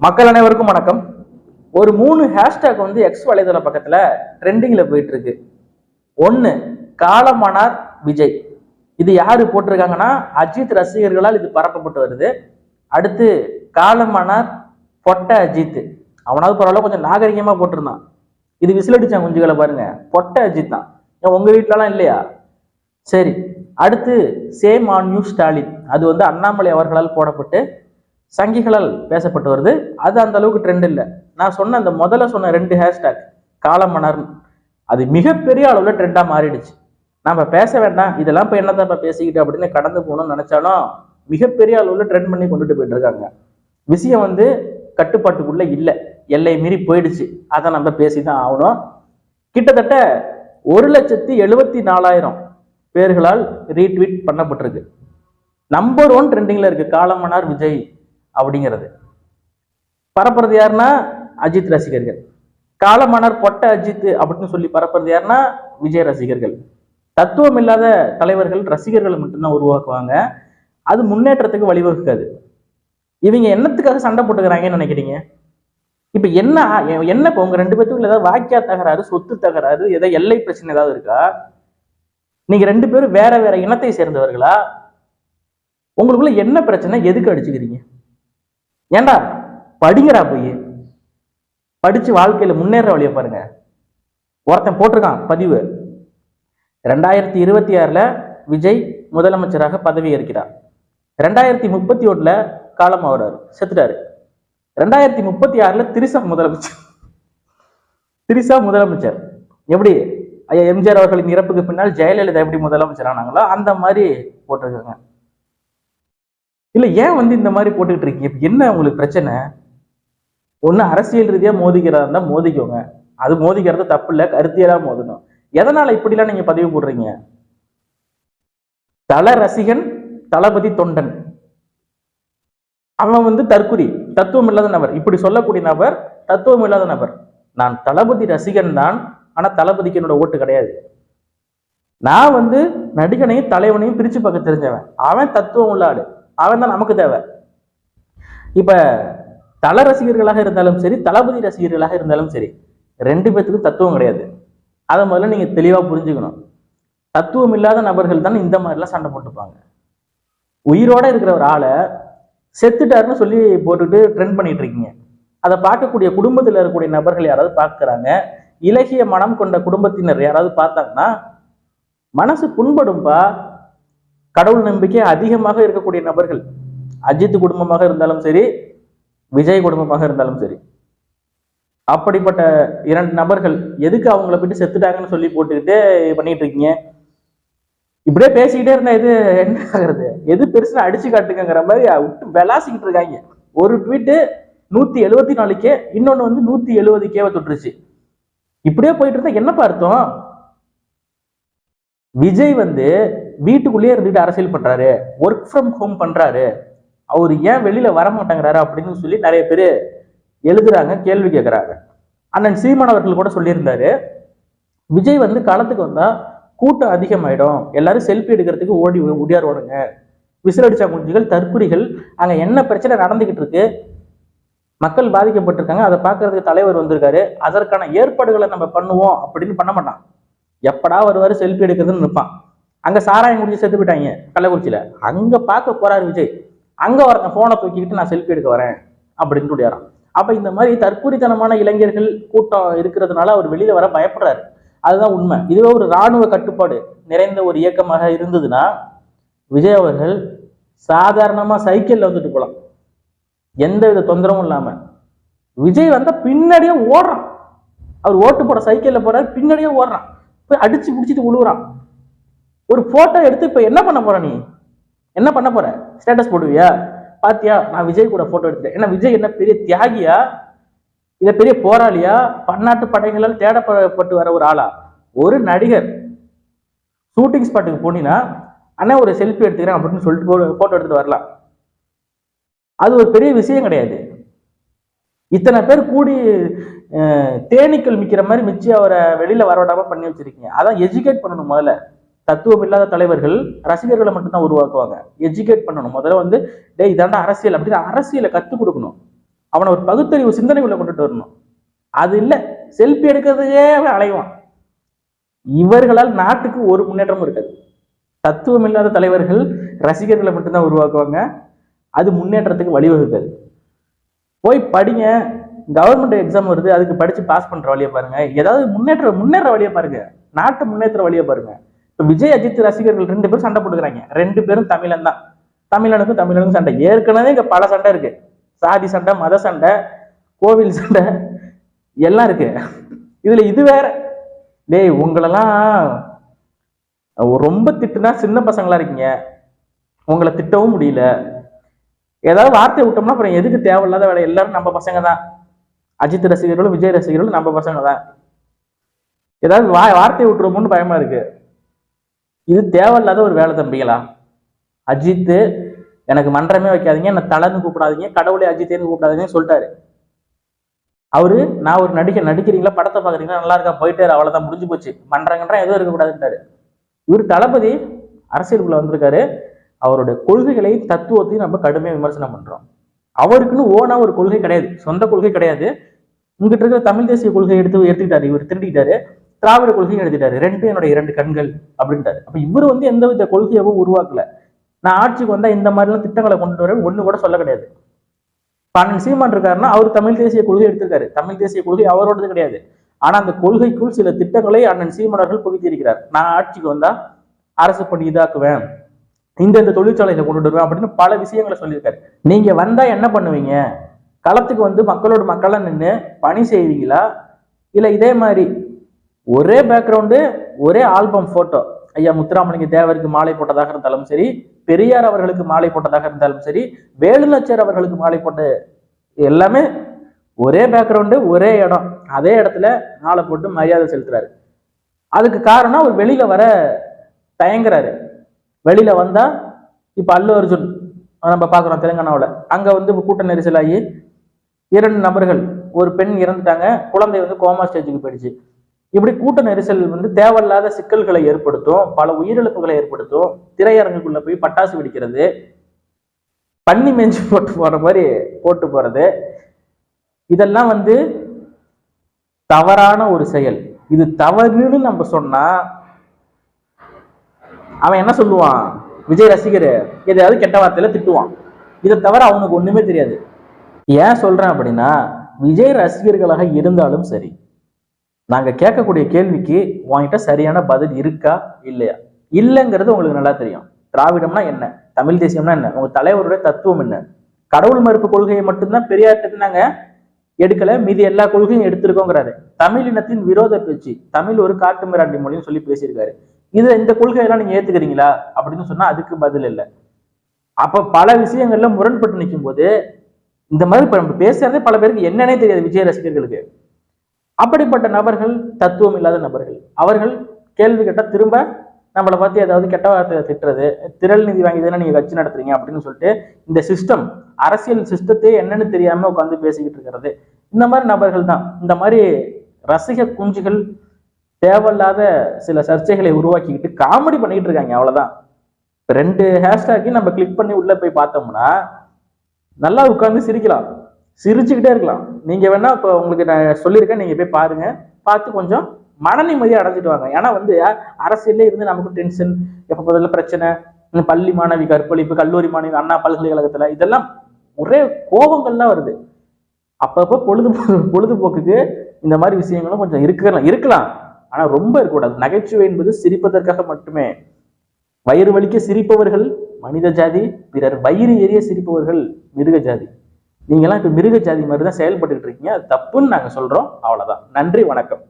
மக்கள் அனைவருக்கும் வணக்கம். ஒரு 3 ஹேஷ்டேக் வந்து எக்ஸ் வலைதள பக்கத்துல ட்ரெண்டிங்ல போயிட்டு இருக்கு. ஒன்னு, காலமானார் விஜய். இது யாரு போட்டிருக்காங்கன்னா அஜித் ரசிகர்களால் இது பரப்பப்பட்டு வருது. அடுத்து, காலமானார் பொட்ட அஜித். அவனாவது பரவாயில்ல, கொஞ்சம் நாகரிகமா போட்டிருந்தான். இது விசிலடிச்சான் குஞ்சுகளை பாருங்க, பொட்ட அஜித் தான். உங்க வீட்டுலலாம் இல்லையா? சரி. அடுத்து, சேம் ஆன் நியூ ஸ்டாலின். அது வந்து அண்ணாமலை அவர்களால் போடப்பட்டு சங்கிகளால் பேசப்பட்டு வருது. அது அந்த அளவுக்கு ட்ரெண்ட் இல்லை. நான் சொன்ன அந்த முதல்ல சொன்ன 2 ஹேஷ்டாக் காலமணர், அது மிகப்பெரிய அளவுல ட்ரெண்டா மாறிடுச்சு. நம்ம பேச வேண்டாம், இதெல்லாம் இப்போ என்னதான் பேசிக்கிட்டு அப்படின்னு கடந்து போகணும்னு நினைச்சாலும் மிகப்பெரிய அளவுல ட்ரெண்ட் பண்ணி கொண்டுட்டு போயிட்டு இருக்காங்க. விஷயம் வந்து கட்டுப்பாட்டுக்குள்ள இல்லை, எல்லை மீறி போயிடுச்சு. அதை நம்ம பேசிதான் ஆகணும். கிட்டத்தட்ட 1,74,000 பேர்களால் ரீட்வீட் பண்ணப்பட்டிருக்கு. நம்பர் 1 ட்ரெண்டிங்ல இருக்கு காலமனார் விஜய் அப்படிங்கிறது. பரப்புறது யாருன்னா அஜித் ரசிகர்கள். காலமனார் பொட்ட அஜித் அப்படின்னு சொல்லி பரப்புறது யாருன்னா விஜய் ரசிகர்கள். தத்துவம் இல்லாத தலைவர்கள் ரசிகர்களை மட்டும்தான் உருவாக்குவாங்க. அது முன்னேற்றத்துக்கு வழிவகுக்காது. இவங்க என்னத்துக்காக சண்டை போட்டுக்கிறாங்கன்னு நினைக்கிறீங்க? இப்ப என்ன இப்ப உங்க 2 பேத்துக்குள்ள ஏதாவது வாக்கியா தகராறு, சொத்து தகராறு, ஏதாவது எல்லை பிரச்சனை ஏதாவது இருக்கா? நீங்க 2 பேரும் வேற வேற இனத்தை சேர்ந்தவர்களா? உங்களுக்குள்ள என்ன பிரச்சனை? எதுக்கு அடிச்சுக்கிறீங்க? ஏண்டா படிங்கடா, போய் படிச்சு வாழ்க்கையில முன்னேற வழியை பாருங்க. ஒருத்தன் போட்டிருக்கான் பதிவு, 2026 விஜய் முதலமைச்சராக பதவி ஏற்கிறார். 2031 காலமாகிறாரு, செத்துட்டாரு. 2036 திரிசா முதலமைச்சர். எப்படி ஐயா எம்ஜிஆர் அவர்களின் இறப்புக்கு பின்னால் ஜெயலலிதா எப்படி முதலமைச்சர் ஆனாங்களோ அந்த மாதிரி போட்டிருக்காங்க. இல்ல, ஏன் வந்து இந்த மாதிரி போட்டுக்கிட்டு இருக்கீங்க? என்ன உங்களுக்கு பிரச்சனை? ஒண்ணு அரசியல் ரீதியா மோதிக்கிறதா இருந்தா மோதிக்கோங்க, அது மோதிக்கிறது தப்பு இல்ல, கருத்தியலா மோதணும். எதனால இப்படிலாம் நீங்க பதிவு போடுறீங்க? தல ரசிகன், தளபதி தொண்டன். அவன் வந்து தற்குறி, தத்துவம் இல்லாத நபர். இப்படி சொல்லக்கூடிய நபர் தத்துவம் இல்லாத நபர். நான் தளபதி ரசிகன் தான், ஆனா தளபதிக்கு என்னோட ஓட்டு கிடையாது. நான் வந்து நடிகனையும் தலைவனையும் பிரிச்சு பார்க்க தெரிஞ்சவன். அவன் தத்துவம் உள்ள ஆளு, அவன் தான் நமக்கு தேவை. இப்ப தல ரசிகர்களாக இருந்தாலும் சரி, தளபதி ரசிகர்களாக இருந்தாலும் சரி, 2 பேத்துக்கும் தத்துவம் கிடையாது. அதை முதல்ல நீங்க தெளிவா புரிஞ்சுக்கணும். தத்துவம் இல்லாத நபர்கள் தான் இந்த மாதிரிலாம் சண்டை போட்டுப்பாங்க. உயிரோட இருக்கிற ஒரு ஆளை செத்துட்டாருன்னு சொல்லி போட்டுட்டு ட்ரெண்ட் பண்ணிட்டு இருக்கீங்க. அதை பார்க்கக்கூடிய குடும்பத்தில் இருக்கக்கூடிய நபர்கள் யாராவது பார்க்கறாங்க, இலகிய மனம் கொண்ட குடும்பத்தினர் யாராவது பார்த்தாங்கன்னா மனசு புண்படும்பா. கடவுள் நம்பிக்கை அதிகமாக இருக்கக்கூடிய நபர்கள், அஜித் குடும்பமாக இருந்தாலும் சரி, விஜய் குடும்பமாக இருந்தாலும் சரி, அப்படிப்பட்ட 2 நபர்கள் எதுக்கு அவங்கள போயிட்டு செத்துட்டாங்கன்னு சொல்லி போட்டுக்கிட்டு பண்ணிட்டு இருக்கீங்க? இப்படியே பேசிக்கிட்டே இருந்தா இது என்ன ஆகுறது? எது பெருசுன்னு அடிச்சு காட்டுங்கிற மாதிரி விட்டு விளாசிக்கிட்டு இருக்காங்க. ஒரு ட்வீட்டு 174K, இன்னொன்னு வந்து 170K தொட்டுருச்சு. இப்படியே போயிட்டு இருந்தா என்னப்பா அர்த்தம்? விஜய் வந்து வீட்டுக்குள்ளேயே இருந்துட்டு அரசியல் பண்றாரு, ஒர்க் ஃப்ரம் ஹோம் பண்றாரு, அவர் ஏன் வெளியில வர மாட்டேங்கிறாரு அப்படின்னு சொல்லி நிறைய பேர் எழுதுறாங்க, கேள்வி கேட்கிறாங்க. அண்ணன் சீமான் அவர்கள் கூட சொல்லியிருந்தாரு, விஜய் வந்து களத்துக்கு வந்தா கூட்டம் அதிகமாயிடும், எல்லாரும் செல்ஃபி எடுக்கிறதுக்கு ஓடியாருவானுங்க, விசிலடிச்சா குஞ்சுகள், தற்குறிகள், அங்க என்ன பிரச்சனை நடந்துகிட்டு இருக்கு, மக்கள் பாதிக்கப்பட்டிருக்காங்க, அதை பார்க்கறதுக்கு தலைவர் வந்திருக்காரு, அதற்கான ஏற்பாடுகளை நம்ம பண்ணுவோம் அப்படின்னு பண்ண மாட்டான். எப்படா வருவாரு செல்ஃபி எடுக்கிறதுன்னு நிற்பான். அங்க சாராயம் குடிச்சு செத்து போயிட்டாங்க கள்ளக்குறிச்சியில, அங்க பார்க்க போறாரு விஜய். அங்க ஒருத்தன் போனை தூக்கிக்கிட்டு நான் செல்ஃபி எடுக்க வரேன் அப்படின்னு சொல்லிடுறான். அப்ப இந்த மாதிரி தற்கொலைத்தனமான இளைஞர்கள் கூட்டம் இருக்கிறதுனால அவர் வெளியில வர பயப்படுறாரு. அதுதான் உண்மை. இதுவே ஒரு இராணுவ கட்டுப்பாடு நிறைந்த ஒரு இயக்கமாக இருந்ததுன்னா விஜய் அவர்கள் சாதாரணமா சைக்கிள்ல வந்துட்டு போலாம், எந்த வித தொந்தரவும் இல்லாம. விஜய் வந்தா பின்னாடியே ஓடுறான். அவர் ஓட்டு போட சைக்கிள்ல போறாரு, பின்னாடியே ஓடுறான், போய் அடிச்சு பிடிச்சிட்டு விழுவுறான். ஒரு போட்டோ எடுத்து இப்ப என்ன பண்ண போற? நீ என்ன பண்ண போற? ஸ்டேட்டஸ் போடுவியா? பாத்தியா நான் விஜய் கூட போட்டோ எடுத்துட்டேன். ஏன்னா விஜய் என்ன பெரிய தியாகியா, இத பெரிய போராளியா, பன்னாட்டு படைகளால் தேடப்பட்டு வர ஒரு ஆளா? ஒரு நடிகர் ஷூட்டிங் ஸ்பாட்டுக்கு போனீங்கன்னா அண்ணா ஒரு செல்ஃபி எடுத்துக்கிறேன் அப்படின்னு சொல்லிட்டு போட்டோ எடுத்துட்டு வரலாம். அது ஒரு பெரிய விஷயம் கிடையாது. இத்தனை பேர் கூடி தேனீக்கள் மிக்கிற மாதிரி மிச்சி அவரை வெளியில வரவிடாம பண்ணி வச்சிருக்கீங்க. அதான் எஜுகேட் பண்ணணும். முதல்ல தத்துவம் இல்லாத தலைவர்கள் ரசிகர்களை மட்டும்தான் உருவாக்குவாங்க. எஜுகேட் பண்ணணும். முதல்ல வந்து டே இதாண்டா அரசியல் அப்படின்னு அரசியலை கற்றுக் கொடுக்கணும். அவனை ஒரு பகுத்தறிவு சிந்தனைக்குள்ள கொண்டுட்டு வரணும். அது இல்லை, செல்ஃபி எடுக்கிறதுக்கே அலைவான். இவர்களால் நாட்டுக்கு ஒரு முன்னேற்றமும் இருக்காது. தத்துவம் இல்லாத தலைவர்கள் ரசிகர்களை மட்டும்தான் உருவாக்குவாங்க. அது முன்னேற்றத்துக்கு வழிவகுக்காது. போய் படிங்க, கவர்மெண்ட் எக்ஸாம் வருது, அதுக்கு படிச்சு பாஸ் பண்ற வழியை பாருங்க. ஏதாவது முன்னேற வழியை பாருங்க, நாட்டு முன்னேற்ற வழியை பாருங்க. இப்ப விஜய் அஜித் ரசிகர்கள் 2 பேரும் சண்டை போட்டுக்கிறாங்க. 2 பேரும் தமிழன் தான். தமிழனுக்கும் சண்டை. ஏற்கனவே இங்க பல சண்டை இருக்கு. சாதி சண்டை, மத சண்டை, கோவில் சண்டை எல்லாம் இருக்கு. இதுல இது வேற. டேய், உங்களெல்லாம் ரொம்ப திட்டுனா சின்ன பசங்களா இருக்கீங்க, உங்களை திட்டவும் முடியல. ஏதாவது வார்த்தை விட்டோம்னா அப்புறம் எதுக்கு தேவையில்லாத வேலை. எல்லாரும் நம்ம பசங்க தான். அஜித் ரசிகர்களும் விஜய் ரசிகர்களும் நம்ம பசங்க தான். ஏதாவது வார்த்தை விட்டுருமோன்னு பயமா இருக்கு. இது தேவையில்லாத ஒரு வேலை தம்பிகளா. அஜித் எனக்கு மன்றமே வைக்காதீங்க, என்ன தலைன்னு கூப்பிடாதீங்க, கடவுளை அஜித்தேன்னு கூப்பிடாதீங்கன்னு சொல்லிட்டாரு. அவரு நான் ஒரு நடிக்கிறீங்களா, படத்தை பாக்குறீங்களா, நல்லா இருக்கா, போயிட்டாரு, அவ்வளவுதான், முடிஞ்சு போச்சு, மன்றங்கன்றா எதுவும் இருக்கக்கூடாதுன்றாரு. இவர் தளபதி அரசியலுக்குள்ள வந்திருக்காரு. அவருடைய கொள்கைகளை தத்துவத்தையும் நம்ம கடுமையாக விமர்சனம் பண்றோம். அவருக்குன்னு ஓனா ஒரு கொள்கை கிடையாது, சொந்த கொள்கை கிடையாது. இங்கிட்ட இருக்கிற தமிழ் தேசிய கொள்கையை எடுத்துக்கிட்டாரு, இவர் திருடிக்கிட்டாரு. திராவிட கொள்கையும் எடுத்துட்டாரு. 2 என்னுடைய 2 கண்கள் அப்படின்ட்டாரு. அப்ப இவர் எந்த வித கொள்கையவும் உருவாக்கல. நான் ஆட்சிக்கு வந்தா இந்த மாதிரிலாம் திட்டங்களை கொண்டு வர ஒண்ணு கூட சொல்ல கிடையாது. அண்ணன் சீமான் இருக்காருன்னா அவர் தமிழ் தேசிய கொள்கை எடுத்திருக்காரு. தமிழ் தேசிய கொள்கை அவரோடது கிடையாது. ஆனா அந்த கொள்கைக்குள் சில திட்டங்களை அண்ணன் சீமானவர்கள் புகுத்தியிருக்கிறார். நான் ஆட்சிக்கு வந்தா அரசு பணி இதாக்குவேன், இந்த தொழிற்சாலையில கொண்டு வருவேன் அப்படின்னு பல விஷயங்களை சொல்லியிருக்காரு. நீங்க வந்தா என்ன பண்ணுவீங்க? களத்துக்கு மக்களோட மக்களா நின்று பணி செய்வீங்களா, இல்ல இதே மாதிரி ஒரே பேக்ரவுண்டு, ஒரே ஆல்பம் போட்டோ, ஐயா முத்துராமலிங்க தேவருக்கு மாலை போட்டதாக இருந்தாலும் சரி, பெரியார் அவர்களுக்கு மாலை போட்டதாக இருந்தாலும் சரி, வேலுநாச்சியார் அவர்களுக்கு மாலை போட்ட எல்லாமே ஒரே பேக்ரவுண்டு, ஒரே இடம், அதே இடத்துல மாலை போட்டு மரியாதை செலுத்துறாரு. அதுக்கு காரணம் அவர் வெளியில வர தயங்குறாரு. வெளியில வந்தா இப்ப அல்லு அர்ஜுன் நம்ம பாக்குறோம் தெலுங்கானாவில், அங்க கூட்ட நெரிசலாகி 2 நபர்கள், ஒரு பெண் இறந்துட்டாங்க, குழந்தை கோமா ஸ்டேஜுக்கு போயிடுச்சு. இப்படி கூட்ட நெரிசல் தேவையில்லாத சிக்கல்களை ஏற்படுத்தும், பல உயிரிழப்புகளை ஏற்படுத்தும். திரையரங்குக்குள்ள போய் பட்டாசு வெடிக்கிறது, பன்னி மேஞ்சு போட்டு போற மாதிரி போட்டு போறது, இதெல்லாம் தவறான ஒரு செயல். இது தவறுன்னு நம்ம சொன்னா அவன் என்ன சொல்லுவான்? விஜய் ரசிகர் எதையாவது கெட்ட வார்த்தையில திட்டுவான். இதை தவிர அவனுக்கு ஒண்ணுமே தெரியாது. ஏன் சொல்றேன் அப்படின்னா, விஜய் ரசிகர்களாக இருந்தாலும் சரி, நாங்க கேட்கக்கூடிய கேள்விக்கு உங்ககிட்ட சரியான பதில் இருக்கா இல்லையா? இல்லைங்கிறது உங்களுக்கு நல்லா தெரியும். திராவிடம்னா என்ன, தமிழ் தேசியம்னா என்ன, உங்க தலைவருடைய தத்துவம் என்ன? கடவுள் மறுப்பு கொள்கையை மட்டும்தான் பெரியார்ட்டு நாங்க எடுக்கல, மீதி எல்லா கொள்கையும் எடுத்திருக்கோங்கிறாரு. தமிழ் இனத்தின் விரோத பேச்சு, தமிழ் ஒரு காட்டு மிராண்டி மொழின்னு சொல்லி பேசியிருக்காரு. இந்த கொள்கையெல்லாம் நீங்க ஏத்துக்கிறீங்களா அப்படின்னு சொன்னா அதுக்கு பதில் இல்லை. அப்ப பல விஷயங்கள்ல முரண்பட்டு நிற்கும் போது இந்த மாதிரி இப்ப நம்ம பேசுறதே பல பேருக்கு என்னன்னே தெரியாது விஜய் ரசிகர்களுக்கு. அப்படிப்பட்ட நபர்கள் தத்துவம் இல்லாத நபர்கள். அவர்கள் கேள்வி கேட்டா திரும்ப நம்மளை பார்த்து ஏதாவது கெட்ட வார்த்தையை திட்டுறது, திரள் நிதி வாங்கி தானே நீங்க கட்சி நடத்துறீங்க அப்படின்னு சொல்லிட்டு இந்த சிஸ்டம், அரசியல் சிஸ்டத்தை என்னன்னு தெரியாம உட்காந்து பேசிக்கிட்டு இருக்கிறது இந்த மாதிரி நபர்கள் தான். இந்த மாதிரி ரசிக குஞ்சுகள் தேவையில்லாத சில சர்ச்சைகளை உருவாக்கிக்கிட்டு காமெடி பண்ணிக்கிட்டு இருக்காங்க, அவ்வளவுதான். 2 ஹேஷ்டாக்கி நம்ம கிளிக் பண்ணி உள்ள போய் பார்த்தோம்னா நல்லா உட்காந்து சிரிக்கலாம், சிரிச்சுக்கிட்டே இருக்கலாம். நீங்க வேணா இப்போ உங்களுக்கு நான் சொல்லியிருக்கேன், நீங்க போய் பாருங்க, பார்த்து கொஞ்சம் மன நிம்மதியை அடைஞ்சிட்டு வாங்க. ஏன்னா அரசியல்ல இருந்து நமக்கு டென்ஷன், எப்ப பதில பிரச்சனை, பள்ளி மாணவி கற்பழிப்பு, கல்லூரி மாணவி அண்ணா பல்கலைக்கழகத்துல, இதெல்லாம் ஒரே கோபங்கள்லாம் வருது. அப்பப்போ பொழுதுபோக்குக்கு இந்த மாதிரி விஷயங்களும் கொஞ்சம் இருக்கலாம், ஆனா ரொம்ப இருக்கக்கூடாது. நகைச்சுவை என்பது சிரிப்பதற்காக மட்டுமே. வயிறு வலிக்க சிரிப்பவர்கள் மனித ஜாதி, பிறர் வயிறு எரிய சிரிப்பவர்கள் மிருக ஜாதி. நீங்கெல்லாம் இப்ப மிருக ஜாதி மாதிரி தான் செயல்பட்டு இருக்கீங்க. அது தப்புன்னு நாங்க சொல்றோம். அவ்வளவுதான். நன்றி, வணக்கம்.